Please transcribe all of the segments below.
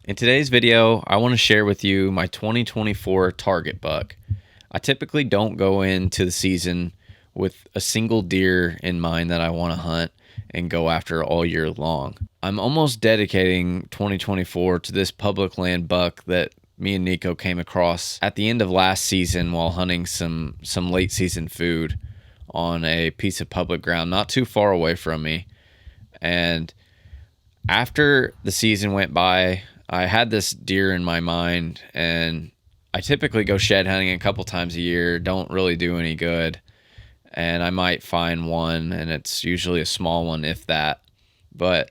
In today's video, I want to share with you my 2024 target buck. I typically don't go into the season with a single deer in mind that I want to hunt and go after all year long. I'm almost dedicating 2024 to this public land buck that me and Nico came across at the end of last season while hunting some late season food on a piece of public ground not too far away from me. And after the season went by, I had this deer in my mind, and I typically go shed hunting a couple times a year, don't really do any good. And I might find one, and it's usually a small one, if that. But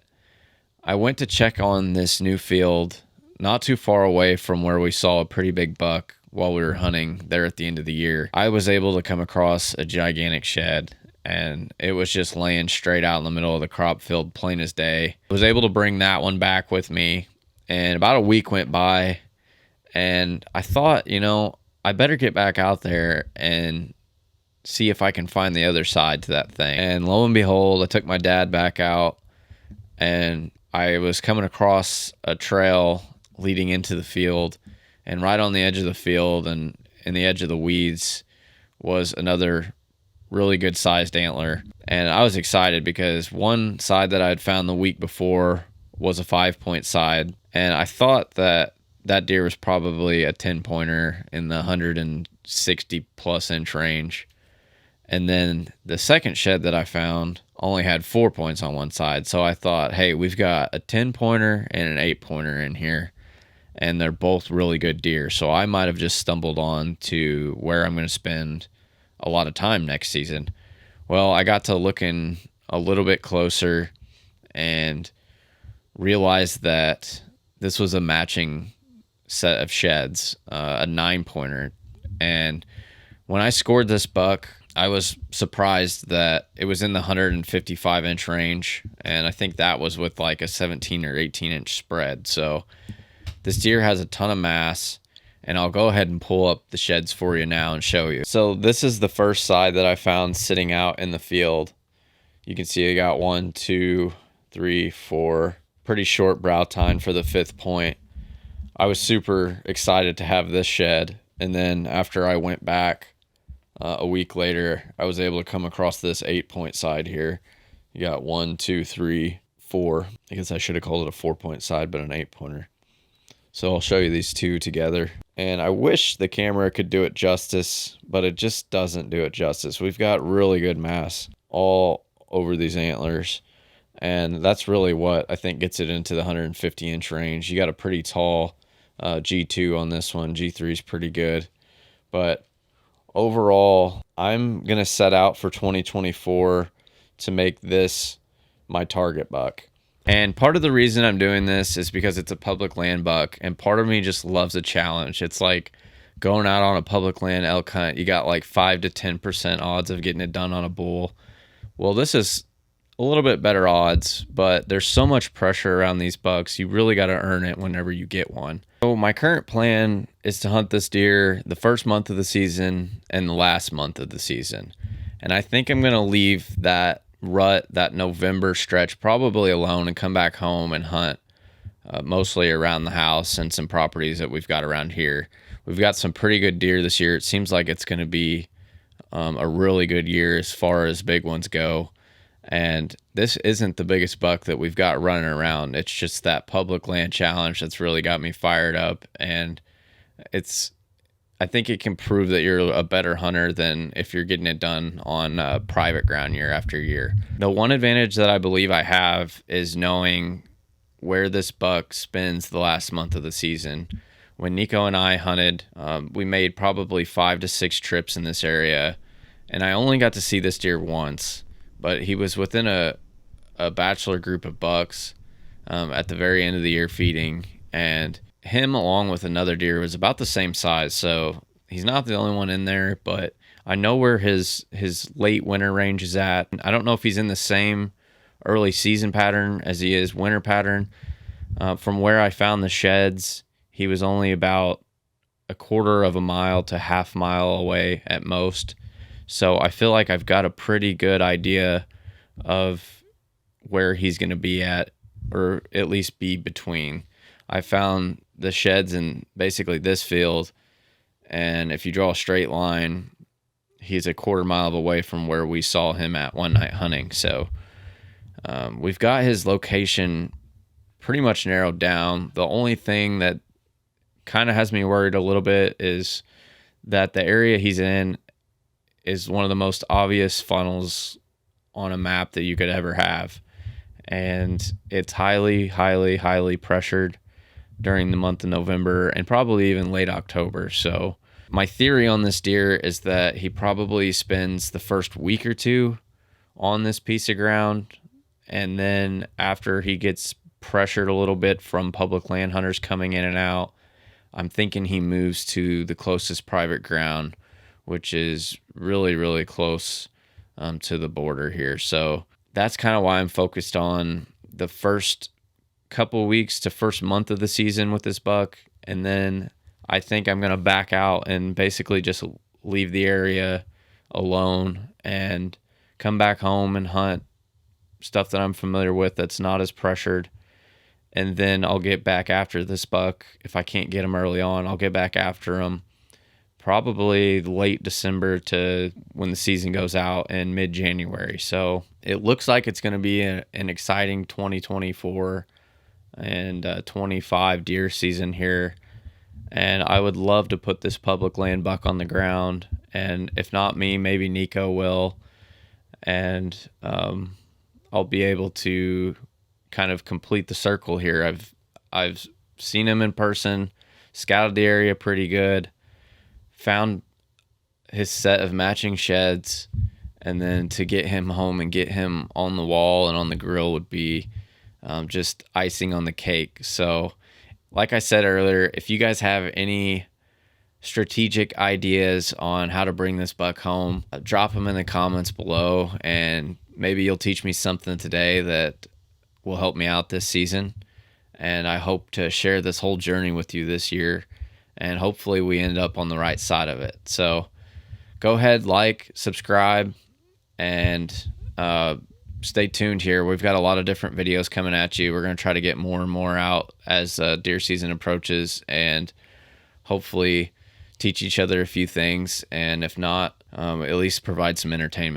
I went to check on this new field not too far away from where we saw a pretty big buck while we were hunting there at the end of the year. I was able to come across a gigantic shed, and it was just laying straight out in the middle of the crop field, plain as day. I was able to bring that one back with me, and about a week went by, and I thought, I better get back out there and see if I can find the other side to that thing. And lo and behold, I took my dad back out, and I was coming across a trail leading into the field, and right on the edge of the field and in the edge of the weeds was another really good sized antler. And I was excited because one side that I had found the week before was a 5-point side, and I thought that deer was probably a 10-pointer in the 160 plus inch range. And then the second shed that I found only had 4 points on one side. So I thought, hey, we've got a 10-pointer and an 8-pointer in here, and they're both really good deer. So I might have just stumbled on to where I'm going to spend a lot of time next season. Well, I got to looking a little bit closer and realized that this was a matching set of sheds, a 9-pointer. And when I scored this buck, I was surprised that it was in the 155 inch range, and I think that was with like a 17 or 18 inch spread. So this deer has a ton of mass, and I'll go ahead and pull up the sheds for you now and show you. So this is the first side that I found sitting out in the field. You can see I got 1, 2, 3, 4, pretty short brow tine for the 5th point. I was super excited to have this shed, and then after I went back a week later, I was able to come across this 8-point side here. You got 1, 2, 3, 4. I guess I should have called it a 4-point side, but an 8-pointer. So I'll show you these two together. And I wish the camera could do it justice, but it just doesn't do it justice. We've got really good mass all over these antlers, and that's really what I think gets it into the 150 inch range. You got a pretty tall G2 on this one. G3 is pretty good, but overall, I'm going to set out for 2024 to make this my target buck. And part of the reason I'm doing this is because it's a public land buck, and part of me just loves a challenge. It's like going out on a public land elk hunt. You got like 5 to 10% odds of getting it done on a bull. Well, this is a little bit better odds, but there's so much pressure around these bucks. You really got to earn it whenever you get one. So my current plan is to hunt this deer the first month of the season and the last month of the season. And I think I'm going to leave that rut, that November stretch, probably alone and come back home and hunt mostly around the house and some properties that we've got around here. We've got some pretty good deer this year. It seems like it's going to be a really good year as far as big ones go. And this isn't the biggest buck that we've got running around. It's just that public land challenge that's really got me fired up. And I think it can prove that you're a better hunter than if you're getting it done on private ground year after year. The one advantage that I believe I have is knowing where this buck spends the last month of the season. When Nico and I hunted, we made probably 5 to 6 trips in this area, and I only got to see this deer once. But he was within a bachelor group of bucks at the very end of the year feeding, and him along with another deer was about the same size. So he's not the only one in there, but I know where his late winter range is at. I don't know if he's in the same early season pattern as he is winter pattern. From where I found the sheds, he was only about a quarter of a mile to half mile away at most. So I feel like I've got a pretty good idea of where he's going to be at, or at least be between. I found the sheds in basically this field, and if you draw a straight line, he's a quarter mile away from where we saw him at one night hunting. So we've got his location pretty much narrowed down. The only thing that kind of has me worried a little bit is that the area he's in is one of the most obvious funnels on a map that you could ever have. And it's highly, highly, highly pressured during the month of November and probably even late October. So my theory on this deer is that he probably spends the first week or two on this piece of ground. And then after he gets pressured a little bit from public land hunters coming in and out, I'm thinking he moves to the closest private ground, which is really, really close to the border here. So that's kind of why I'm focused on the first couple weeks to first month of the season with this buck. And then I think I'm going to back out and basically just leave the area alone and come back home and hunt stuff that I'm familiar with that's not as pressured. And then I'll get back after this buck. If I can't get him early on, I'll get back after him probably late December to when the season goes out in mid-January. So it looks like it's going to be an exciting 2024 and 25 deer season here. And I would love to put this public land buck on the ground. And if not me, maybe Nico will. And I'll be able to kind of complete the circle here. I've seen him in person, scouted the area pretty good, found his set of matching sheds, and then to get him home and get him on the wall and on the grill would be just icing on the cake. So like I said earlier, if you guys have any strategic ideas on how to bring this buck home, drop them in the comments below, and maybe you'll teach me something today that will help me out this season. And I hope to share this whole journey with you this year, and hopefully we end up on the right side of it. So go ahead, like, subscribe, and stay tuned here. We've got a lot of different videos coming at you. We're going to try to get more and more out as deer season approaches, and hopefully teach each other a few things, and if not, at least provide some entertainment.